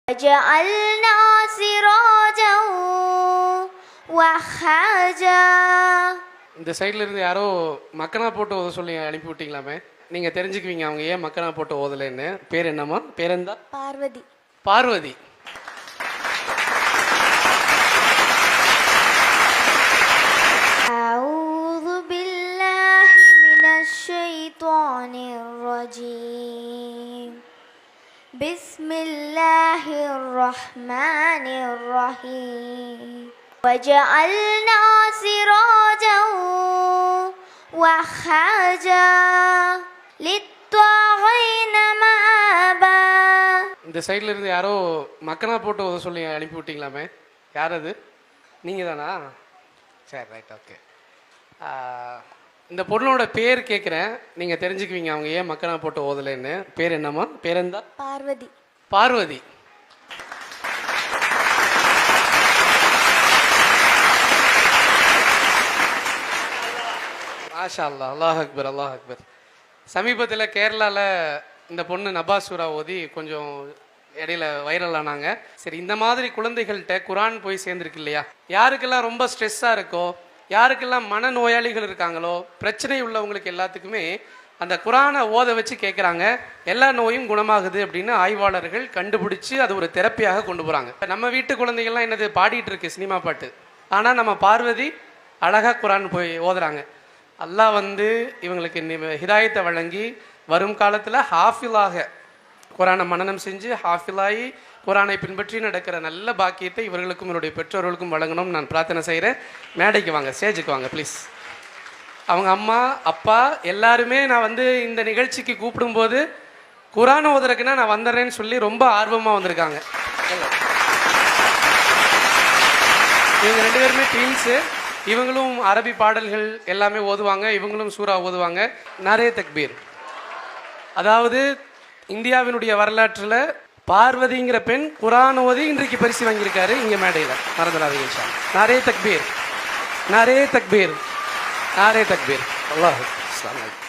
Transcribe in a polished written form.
وجعلنا سراجا وهاجا. இந்த சைடில் இருந்து யாரோ மக்கனா போட்டு ஓத சொல்லி அனுப்பி விட்டீங்களாமே. நீங்கள் தெரிஞ்சுக்குவீங்க அவங்க ஏன் மக்கனா போட்டு ஓதலைன்னு. பேர் என்னம்மா? பேர் என்ன? பார்வதி. பார்வதி. أعوذ بالله من الشيطان الرجيم. بسم الله الرحمن الرحيم. وجعلنا سراجا وهاجا للطاغين مآبا. இந்த சைடில் இருந்து யாரோ மக்கனா போட்டு ஓத சொல்லி அனுப்பி விட்டீங்களாமே. யார் அது? நீங்கள் தானா? சரி, ரைட், ஓகே. இந்த பொண்ணோட பேர் கேட்குறேன், நீங்கள் தெரிஞ்சுக்குவீங்க அவங்க ஏன் மக்கனா போட்டு ஓதலைன்னு. பேர் என்னம்மா? பேர் என்ன? பார்வதி. பார்வதி. மாஷா அல்லாஹ், அல்லாஹ் அக்பர், அல்லாஹ் அக்பர். சமீபத்தில் கேரளாவில் இந்த பொண்ணு நபாசூரா ஓதி கொஞ்சம் இடையில வைரல் ஆனாங்க. சரி, இந்த மாதிரி குழந்தைகள்கிட்ட குரான் போய் சேர்ந்துருக்கு இல்லையா? யாருக்கெல்லாம் ரொம்ப ஸ்ட்ரெஸ்ஸாக இருக்கோ, யாருக்கெல்லாம் மனநோயாளிகள் இருக்காங்களோ, பிரச்சனை உள்ளவங்களுக்கு எல்லாத்துக்குமே அந்த குரானை ஓத வச்சு கேட்குறாங்க. எல்லா நோயும் குணமாகுது அப்படின்னு ஆய்வாளர்கள் கண்டுபிடிச்சி அது ஒரு தெரப்பியாக கொண்டு போகிறாங்க. நம்ம வீட்டு குழந்தைகள்லாம் என்னது பாடிட்டு இருக்கு சினிமா பாட்டு. ஆனால் நம்ம பார்வதி அழகாக குரான் போய் ஓதுறாங்க. அல்லாஹ் இவங்களுக்கு ஹிதாயத்தை வழங்கி வரும் காலத்தில் ஹாஃபிலாக குரானை மனனம் செஞ்சு ஹாஃபிலாகி குரானை பின்பற்றி நடக்கிற நல்ல பாக்கியத்தை இவர்களுக்கும் என்னுடைய பெற்றோர்களுக்கும் வழங்கணும்னு நான் பிரார்த்தனை செய்கிறேன். மேடைக்கு வாங்க, ஸ்டேஜுக்கு வாங்க ப்ளீஸ். அவங்க அம்மா அப்பா எல்லாருமே நான் இந்த நிகழ்ச்சிக்கு கூப்பிடும்போது குரான் ஓதுறதுக்குன்னா நான் வந்துடுறேன்னு சொல்லி ரொம்ப ஆர்வமாக வந்திருக்காங்க. இவங்க 2 பேருமே டீன்ஸு. இவங்களும் அரபி பாடல்கள் எல்லாமே ஓதுவாங்க, இவங்களும் சூறா ஓதுவாங்க. நாரே தக்பீர். அதாவது இந்தியாவினுடைய வரலாற்றில் பார்வதிங்கிற பெண் குரான் ஓதி இன்றைக்கு பரிசு வாங்கியிருக்காரு இங்கே மேடையில். மறந்துடாதீங்க. நாரே தக்பீர், நாரே தக்பீர், நாரே தக்பீர். அல்லாஹ். அஸ்ஸலாமு அலைக்கும்.